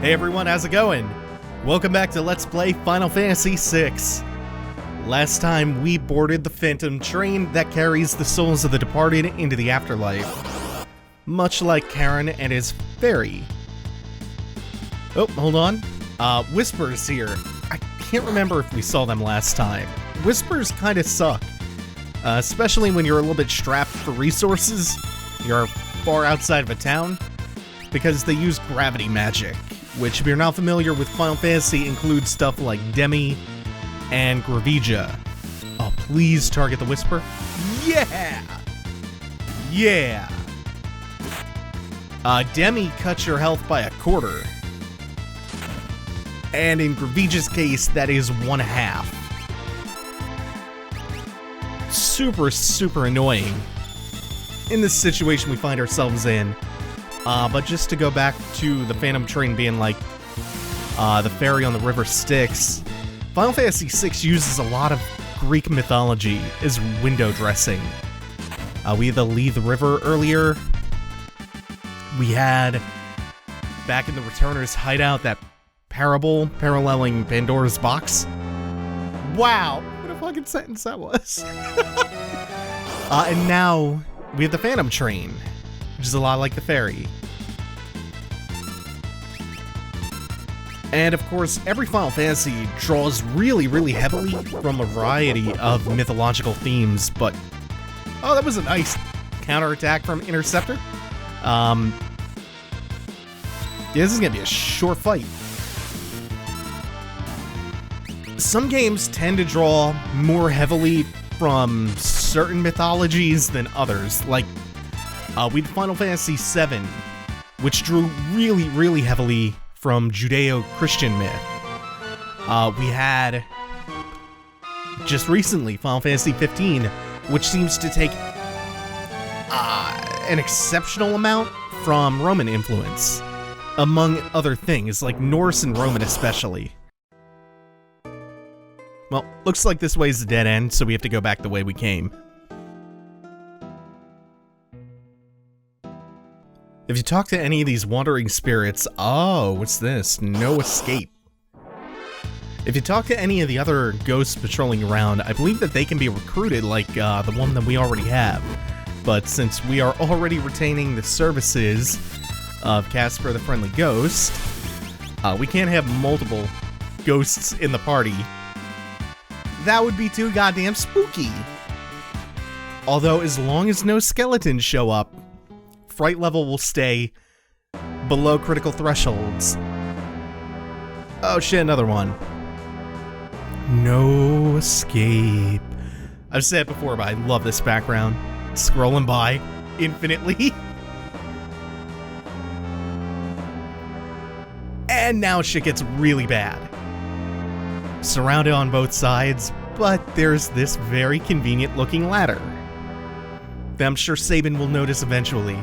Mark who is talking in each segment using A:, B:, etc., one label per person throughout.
A: Hey everyone, how's it going? Welcome back to Let's Play Final Fantasy VI. Last time we boarded the Phantom train that carries the souls of the departed into the afterlife. Much like Karen and his fairy. Oh, hold on. Whispers here. I can't remember if we saw them last time. Whispers kinda suck. Especially when you're a little bit strapped for resources. You're far outside of a town. Because they use gravity magic. Which, if you're not familiar with Final Fantasy, includes stuff like Demi and Gravija. Oh, please target the Whisper. Yeah! Yeah! Demi cuts your health by a quarter. And in Gravija's case, that is 1/2. Super, super annoying in this situation we find ourselves in. But just to go back to the Phantom train being like the ferry on the river Styx, Final Fantasy VI uses a lot of Greek mythology as window dressing. We had the Leave the River earlier. We had, back in the Returner's hideout, that parable paralleling Pandora's box. Wow, what a fucking sentence that was. And now we have the Phantom train, which is a lot like the ferry. And of course, every Final Fantasy draws really, really heavily from a variety of mythological themes, but... Oh, that was a nice counterattack from Interceptor. Yeah, this is gonna be a short fight. Some games tend to draw more heavily from certain mythologies than others, like we had Final Fantasy VII, which drew really, really heavily from Judeo-Christian myth. We had, just recently, Final Fantasy XV, which seems to take an exceptional amount from Roman influence, among other things, like Norse and Roman especially. Well, looks like this way's a dead end, so we have to go back the way we came. If you talk to any of these wandering spirits... Oh, what's this? No escape. If you talk to any of the other ghosts patrolling around, I believe that they can be recruited like the one that we already have. But since we are already retaining the services of Casper the Friendly Ghost, we can't have multiple ghosts in the party. That would be too goddamn spooky. Although, as long as no skeletons show up, fright level will stay below critical thresholds. Oh shit, another one. No escape. I've said it before, but I love this background. Scrolling by infinitely. And now shit gets really bad. Surrounded on both sides, but there's this very convenient looking ladder that I'm sure Sabin will notice eventually.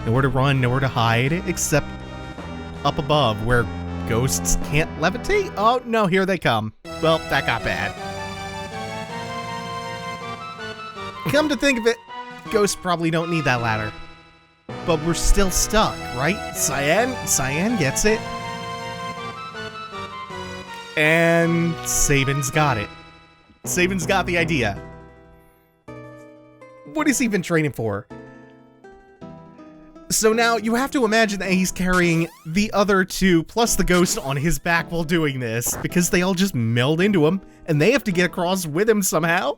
A: Nowhere to run, nowhere to hide, except up above, where ghosts can't levitate? Oh, no, here they come. Well, that got bad. Come to think of it, ghosts probably don't need that ladder. But we're still stuck, right? Cyan gets it. And Sabin's got it. Sabin's got the idea. What has he been training for? So now you have to imagine that he's carrying the other two plus the ghost on his back while doing this, because they all just meld into him and they have to get across with him somehow.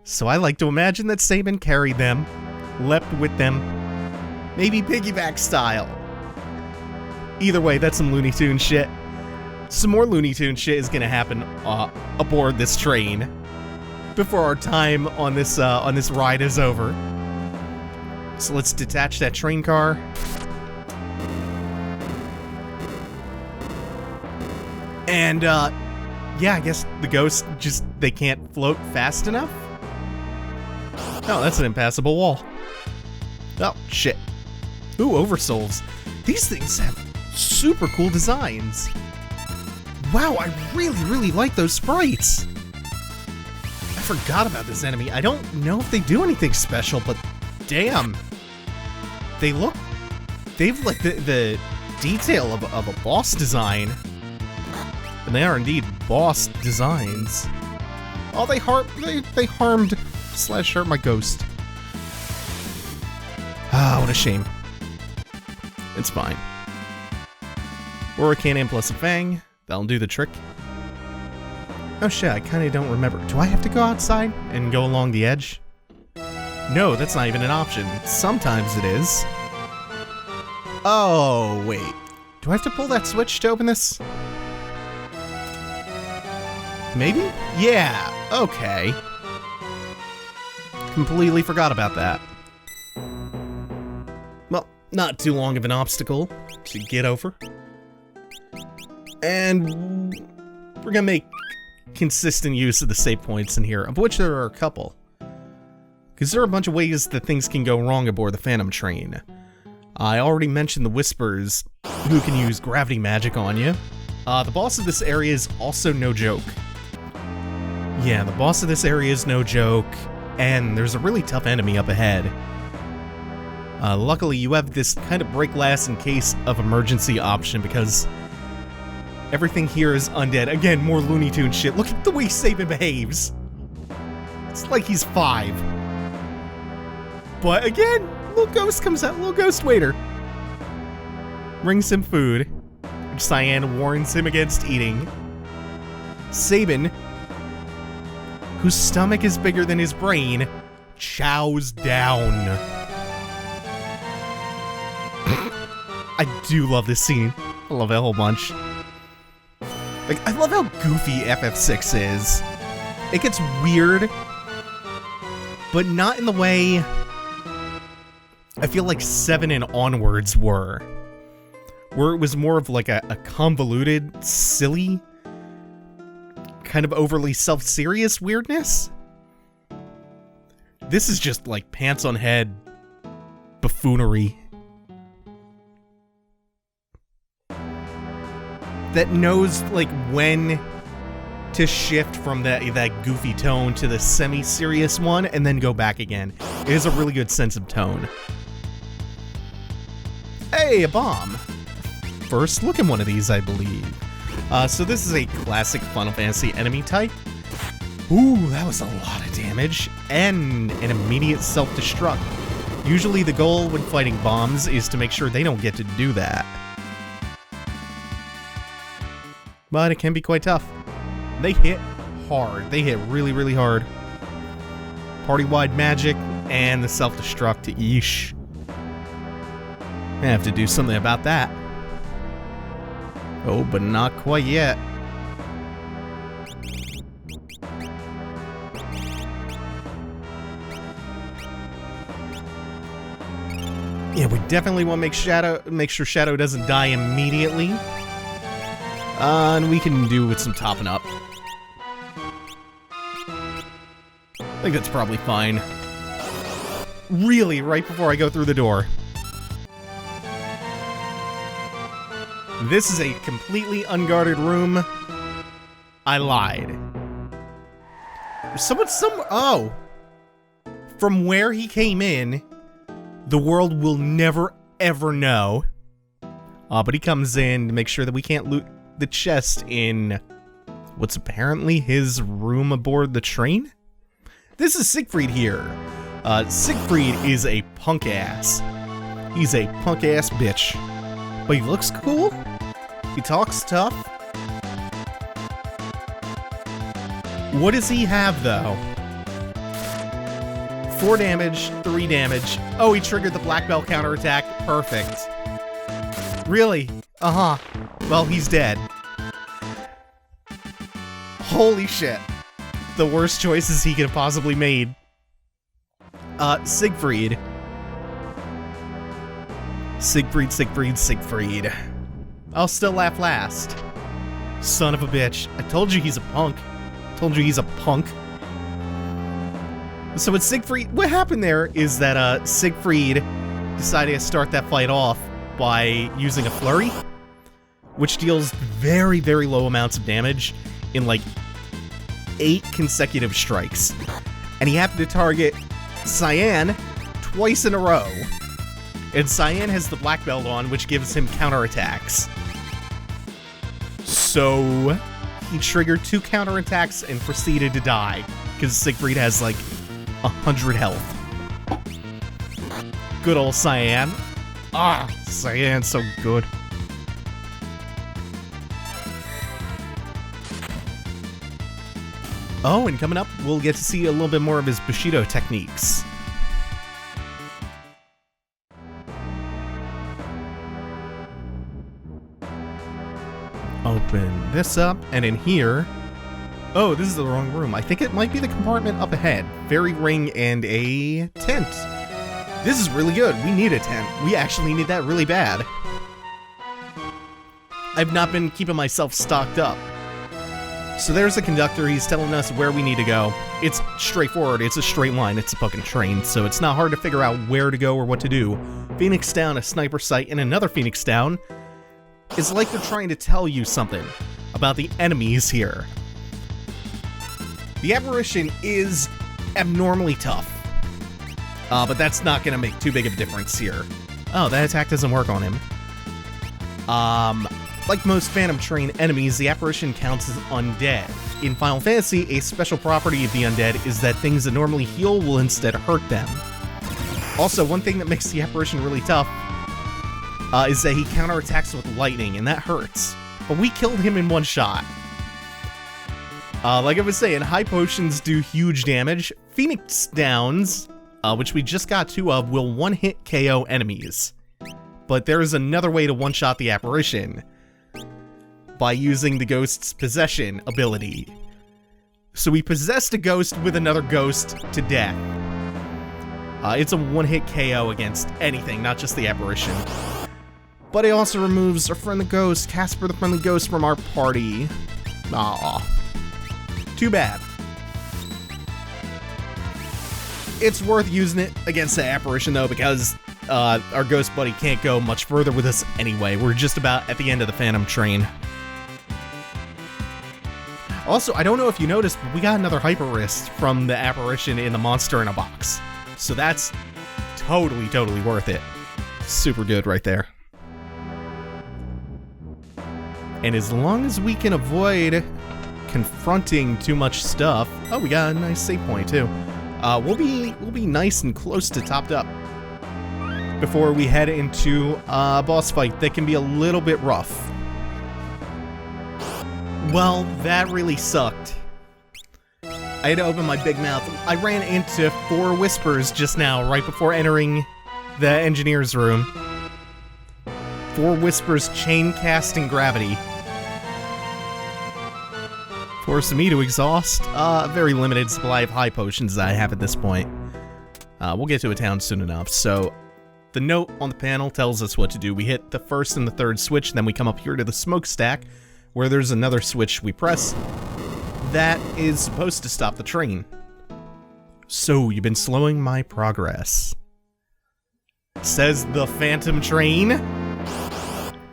A: So I like to imagine that Sabin carried them, leapt with them, maybe piggyback style. Either way, that's some Looney Tunes shit. Some more Looney Tunes shit is gonna happen aboard this train before our time on this ride is over. So let's detach that train car. And, yeah, I guess the ghosts just, they can't float fast enough? Oh, that's an impassable wall. Oh, shit. Ooh, oversouls. These things have super cool designs. Wow, I really, really like those sprites. I forgot about this enemy. I don't know if they do anything special, but damn. They've like the detail of a boss design. And they are indeed boss designs. Oh, they harmed / hurt my ghost. Ah, what a shame. It's fine. Hurricane plus a Fang. That'll do the trick. Oh shit, I kinda don't remember. Do I have to go outside and go along the edge? No, that's not even an option. Sometimes it is. Oh, wait. Do I have to pull that switch to open this? Maybe? Yeah, okay. Completely forgot about that. Well, not too long of an obstacle to get over. And we're gonna make consistent use of the save points in here, of which there are a couple. Because there are a bunch of ways that things can go wrong aboard the Phantom Train. I already mentioned the Whispers, who can use gravity magic on you. The boss of this area is also no joke. Yeah, the boss of this area is no joke, and there's a really tough enemy up ahead. Luckily, you have this kind of break glass in case of emergency option, because everything here is undead. Again, more Looney Tunes shit. Look at the way Sabin behaves. It's like he's 5. But again, little ghost comes out, little ghost waiter. Brings him food, which Cyan warns him against eating. Sabin, whose stomach is bigger than his brain, chows down. I do love this scene. I love it a whole bunch. Like, I love how goofy FF6 is. It gets weird, but not in the way I feel like 7 and onwards were. Where it was more of like a convoluted, silly, kind of overly self-serious weirdness. This is just like pants on head buffoonery. That knows like when to shift from that goofy tone to the semi-serious one and then go back again. It has a really good sense of tone. Hey, a bomb! First look at one of these, I believe. So this is a classic Final Fantasy enemy type. Ooh, that was a lot of damage. And an immediate self-destruct. Usually the goal when fighting bombs is to make sure they don't get to do that. But it can be quite tough. They hit hard. They hit really, really hard. Party-wide magic and the self-destruct. Yeesh. I have to do something about that. Oh, but not quite yet. Yeah, we definitely want to make sure Shadow doesn't die immediately. And we can do with some topping up. I think that's probably fine. Really, right before I go through the door. This is a completely unguarded room. I lied. Oh! From where he came in, the world will never, ever know. But he comes in to make sure that we can't loot the chest in what's apparently his room aboard the train? This is Siegfried here. Siegfried is a punk ass. He's a punk ass bitch. But he looks cool. He talks tough. What does he have, though? 4 damage, 3 damage. Oh, he triggered the black belt counterattack. Perfect. Really? Uh-huh. Well, he's dead. Holy shit. The worst choices he could have possibly made. Siegfried. Siegfried. I'll still laugh last. Son of a bitch. I told you he's a punk. So with Siegfried, what happened there is that Siegfried decided to start that fight off by using a flurry, which deals very, very low amounts of damage in like 8 consecutive strikes. And he happened to target Cyan twice in a row. And Cyan has the black belt on, which gives him counterattacks. So he triggered 2 counterattacks and proceeded to die, because Siegfried has like 100 health. Good old Cyan. Ah, Cyan's so good. Oh, and coming up, we'll get to see a little bit more of his Bushido techniques. Open this up, and in here... Oh, this is the wrong room. I think it might be the compartment up ahead. Fairy ring and a tent. This is really good. We need a tent. We actually need that really bad. I've not been keeping myself stocked up. So there's the conductor. He's telling us where we need to go. It's straightforward. It's a straight line. It's a fucking train, so it's not hard to figure out where to go or what to do. Phoenix Down, a sniper site, and another Phoenix Down. It's like they're trying to tell you something about the enemies here. The Apparition is abnormally tough, but that's not going to make too big of a difference here. Oh, that attack doesn't work on him. Like most Phantom Train enemies, the Apparition counts as undead. In Final Fantasy, a special property of the undead is that things that normally heal will instead hurt them. Also, one thing that makes the Apparition really tough is that he counterattacks with lightning, and that hurts. But we killed him in one shot. Like I was saying, high potions do huge damage. Phoenix Downs, which we just got 2 of, will one-hit KO enemies. But there is another way to one-shot the Apparition, by using the Ghost's Possession ability. So we possessed a ghost with another ghost to death. It's a one-hit KO against anything, not just the Apparition. But it also removes our friendly ghost, Casper the Friendly Ghost, from our party. Aww. Too bad. It's worth using it against the Apparition, though, because our ghost buddy can't go much further with us anyway. We're just about at the end of the Phantom Train. Also, I don't know if you noticed, but we got another Hyper Wrist from the Apparition in the Monster in a Box. So that's totally, totally worth it. Super good right there. And as long as we can avoid confronting too much stuff... Oh, we got a nice save point, too. We'll be nice and close to topped up before we head into a boss fight that can be a little bit rough. Well, that really sucked. I had to open my big mouth. I ran into 4 whispers just now, right before entering the engineer's room. 4 whispers, chain casting gravity. Forcing me to exhaust a very limited supply of high potions that I have at this point. We'll get to a town soon enough, so... The note on the panel tells us what to do. We hit the 1st and the 3rd switch, then we come up here to the smokestack, where there's another switch we press. That is supposed to stop the train. So, you've been slowing my progress. Says the Phantom Train.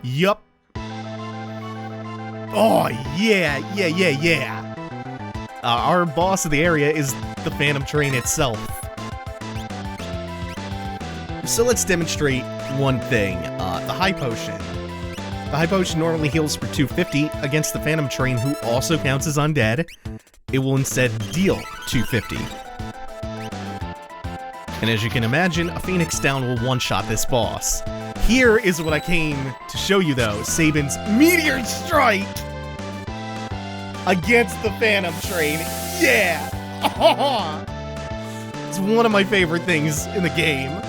A: Yup. Oh, yeah. Our boss of the area is the Phantom Train itself. So let's demonstrate one thing. The High Potion. The High Potion normally heals for 250 against the Phantom Train, who also counts as undead. It will instead deal 250. And as you can imagine, a Phoenix Down will one-shot this boss. Here is what I came to show you, though. Sabin's Meteor Strike against the Phantom Train. Yeah! It's one of my favorite things in the game.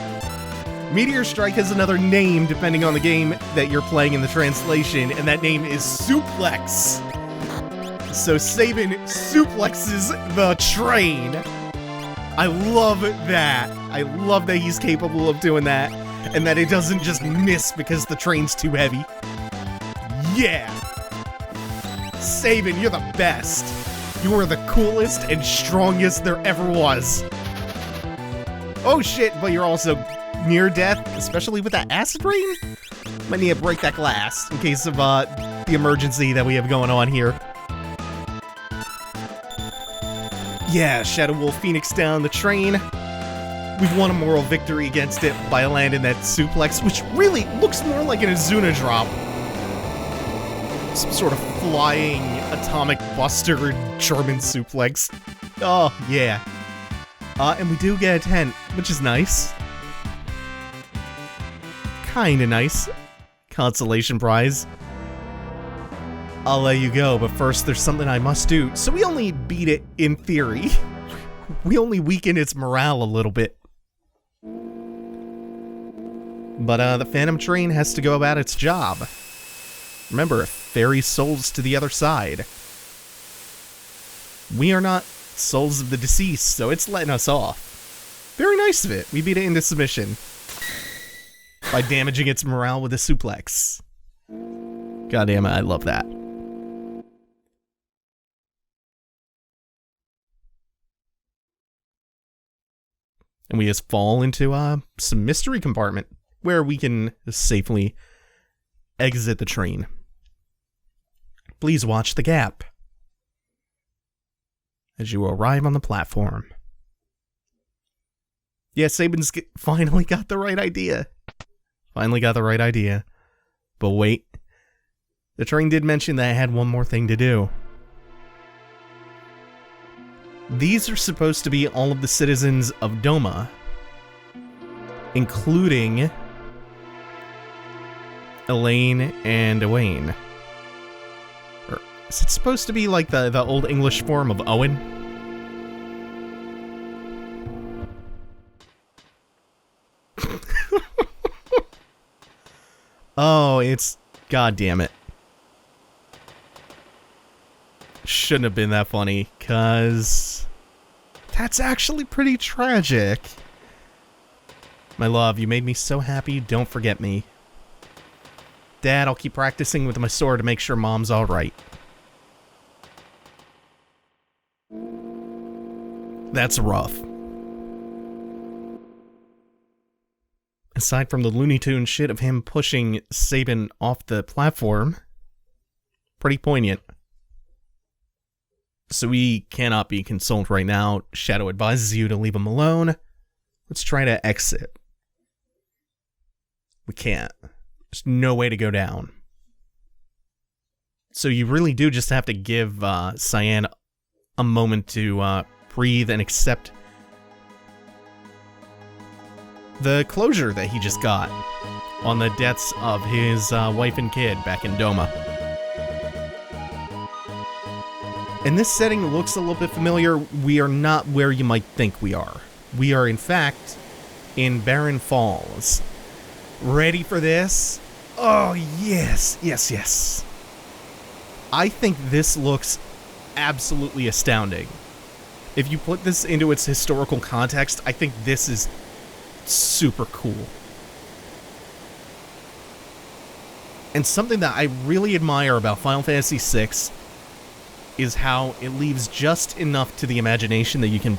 A: Meteor Strike has another name depending on the game that you're playing in the translation, and that name is Suplex. So Sabin suplexes the train. I love that. I love that he's capable of doing that, and that it doesn't just miss because the train's too heavy. Yeah! Sabin, you're the best. You are the coolest and strongest there ever was. Oh shit, but you're also near death, especially with that acid rain? Might need to break that glass in case of the emergency that we have going on here. Yeah, Shadow Wolf Phoenix down the train. We've won a moral victory against it by landing that suplex, which really looks more like an Azuna drop. Some sort of flying atomic buster German suplex. Oh, yeah. And we do get a 10, which is nice. Kinda nice. Consolation prize. I'll let you go, but first there's something I must do. So we only beat it in theory. We only weaken its morale a little bit. But the Phantom Train has to go about its job. Remember, it ferries souls to the other side. We are not souls of the deceased, so it's letting us off. Very nice of it. We beat it into submission by damaging its morale with a suplex. God damn it, I love that. And we just fall into some mystery compartment where we can safely exit the train. Please watch the gap as you arrive on the platform. Yeah, Sabin's finally got the right idea. Finally got the right idea. But wait. The train did mention that I had one more thing to do. These are supposed to be all of the citizens of Doma, including Elaine and Owain. Or is it supposed to be like the old English form of Owen? Oh, it's... God damn it. Shouldn't have been that funny, cause... that's actually pretty tragic. My love, you made me so happy, don't forget me. Dad, I'll keep practicing with my sword to make sure Mom's alright. That's rough. Aside from the Looney Tunes shit of him pushing Sabin off the platform, pretty poignant. So we cannot be consoled right now. Shadow advises you to leave him alone. Let's try to exit. We can't. There's no way to go down. So you really do just have to give Cyan a moment to breathe and accept the closure that he just got on the deaths of his wife and kid back in Doma. And this setting looks a little bit familiar. We are not where you might think we are. We are, in fact, in Barren Falls. Ready for this? Oh, yes, yes, yes. I think this looks absolutely astounding. If you put this into its historical context, I think this is super cool. And something that I really admire about Final Fantasy VI is how it leaves just enough to the imagination that you can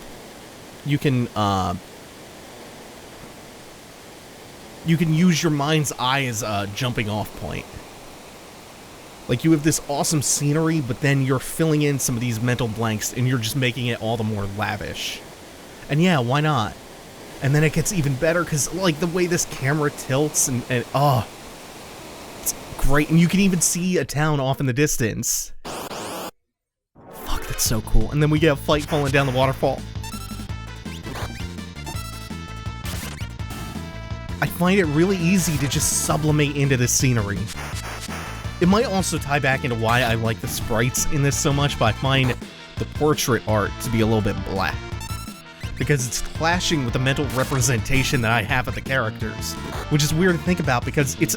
A: use your mind's eye as a jumping off point. Like, you have this awesome scenery, but then you're filling in some of these mental blanks and you're just making it all the more lavish. And yeah, why not? And then it gets even better because, like, the way this camera tilts and oh, it's great. And you can even see a town off in the distance. Fuck, that's so cool. And then we get a fight falling down the waterfall. I find it really easy to just sublimate into the scenery. It might also tie back into why I like the sprites in this so much, but I find the portrait art to be a little bit blah. Because it's clashing with the mental representation that I have of the characters, which is weird to think about because it's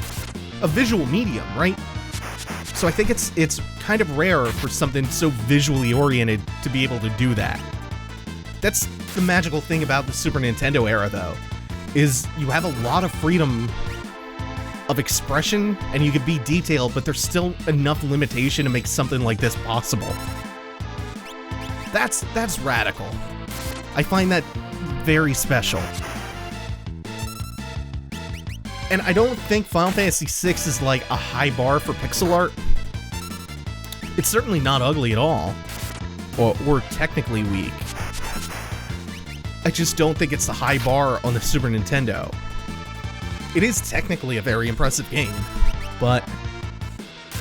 A: a visual medium, right? So I think it's kind of rare for something so visually oriented to be able to do that. That's the magical thing about the Super Nintendo era, though, is you have a lot of freedom of expression and you can be detailed, but there's still enough limitation to make something like this possible. That's radical. I find that very special. And I don't think Final Fantasy VI is like a high bar for pixel art. It's certainly not ugly at all, or technically weak. I just don't think it's the high bar on the Super Nintendo. It is technically a very impressive game, but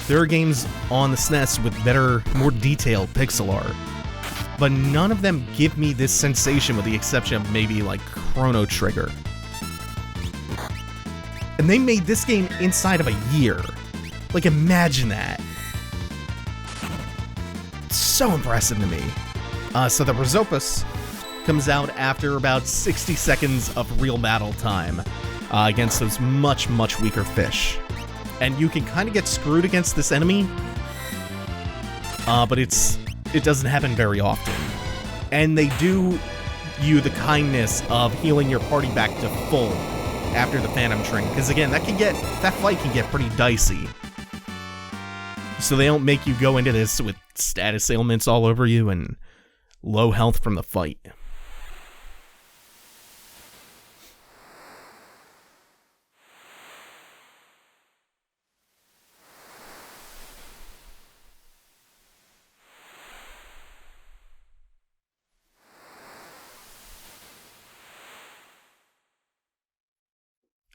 A: there are games on the SNES with better, more detailed pixel art. But none of them give me this sensation with the exception of maybe like Chrono Trigger. And they made this game inside of a year. Like, imagine that. It's so impressive to me. So the Prosopis comes out after about 60 seconds of real battle time against those much, much weaker fish. And you can kind of get screwed against this enemy, but it doesn't happen very often. And they do you the kindness of healing your party back to full after the Phantom Train, because again, that fight can get pretty dicey. So they don't make you go into this with status ailments all over you and low health from the fight.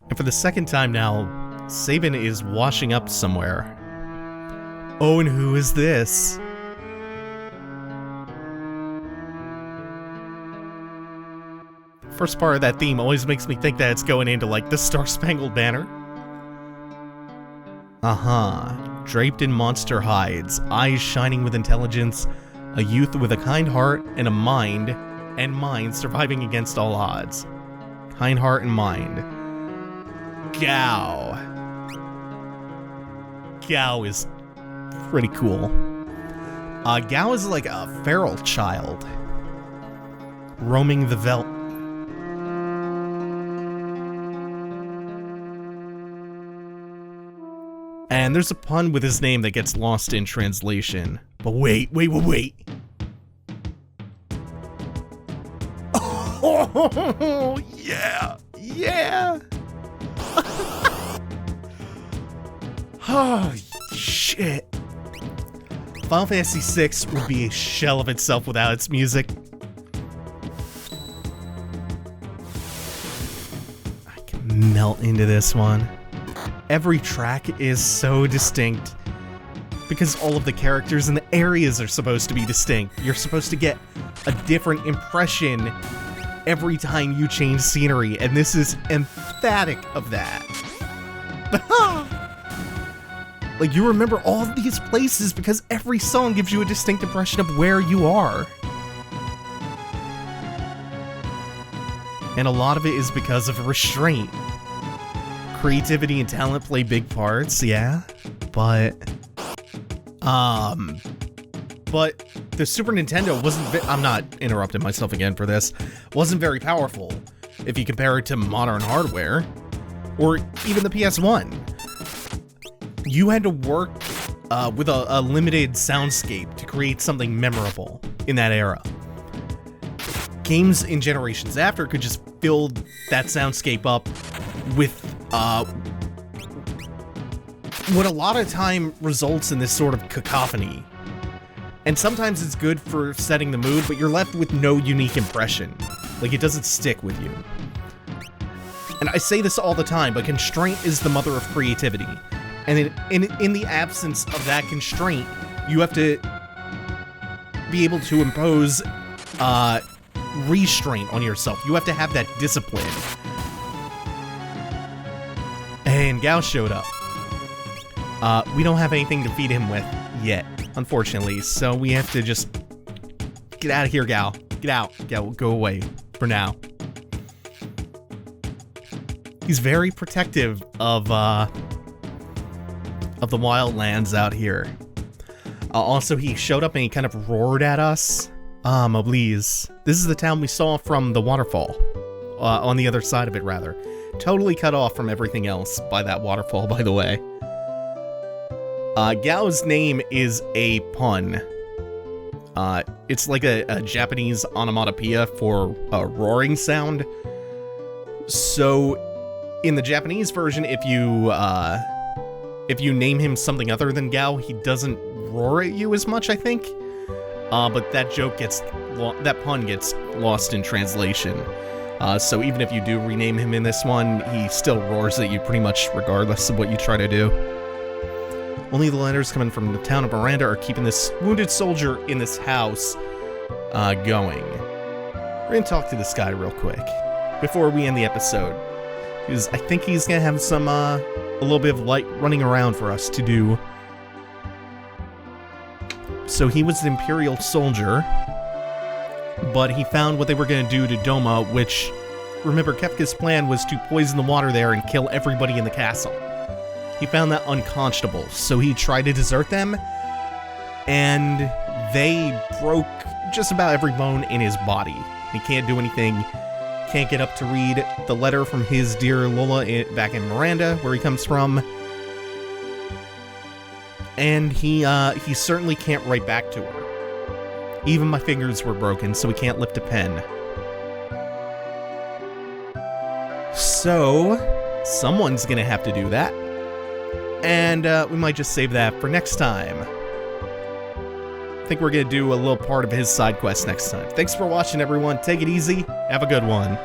A: And for the second time now, Sabin is washing up somewhere. Oh, and who is this? First part of that theme always makes me think that it's going into, like, the Star-Spangled Banner. Draped in monster hides, eyes shining with intelligence, a youth with a kind heart and a mind, surviving against all odds. Kind heart and mind. Gao. Gao is pretty cool. Gao is like a feral child, roaming the veldt. And there's a pun with his name that gets lost in translation. But wait. Oh, yeah. Oh, shit. Final Fantasy VI would be a shell of itself without its music. I can melt into this one. Every track is so distinct because all of the characters and the areas are supposed to be distinct. You're supposed to get a different impression every time you change scenery, and this is emphatic of that. Like, you remember all of these places because every song gives you a distinct impression of where you are. And a lot of it is because of restraint. Creativity and talent play big parts, yeah, but the Super Nintendo wasn't, I'm not interrupting myself again for this, wasn't very powerful if you compare it to modern hardware, or even the PS1. You had to work with a limited soundscape to create something memorable in that era. Games in generations after could just build that soundscape up with what a lot of time results in this sort of cacophony. And sometimes it's good for setting the mood, but you're left with no unique impression. Like, it doesn't stick with you. And I say this all the time, but constraint is the mother of creativity. And in the absence of that constraint, you have to be able to impose restraint on yourself. You have to have that discipline. And Gao showed up. We don't have anything to feed him with yet, unfortunately, so we have to just get out of here, Gao. Get out. Gao, go away for now. He's very protective of the wildlands out here. Also, he showed up and he kind of roared at us. Mobliz. This is the town we saw from the waterfall. On the other side of it, rather. Totally cut off from everything else by that waterfall, by the way. Gao's name is a pun. It's like a Japanese onomatopoeia for a roaring sound. So, in the Japanese version, if you name him something other than Gao, he doesn't roar at you as much, I think. But that joke gets that pun gets lost in translation. So even if you do rename him in this one, he still roars at you pretty much regardless of what you try to do. Only the letters coming from the town of Miranda are keeping this wounded soldier in this house going. We're gonna talk to this guy real quick before we end the episode, because I think he's gonna have some a little bit of light running around for us to do. So he was an Imperial soldier, but he found what they were gonna do to Doma, which, remember, Kefka's plan was to poison the water there and kill everybody in the castle. He found that unconscionable, so he tried to desert them, and they broke just about every bone in his body. He can't do anything, can't get up to read the letter from his dear Lola back in Miranda, where he comes from, and he certainly can't write back to her. Even my fingers were broken, so he can't lift a pen. So, someone's gonna have to do that. And we might just save that for next time. I think we're gonna do a little part of his side quest next time. Thanks for watching, everyone. Take it easy. Have a good one.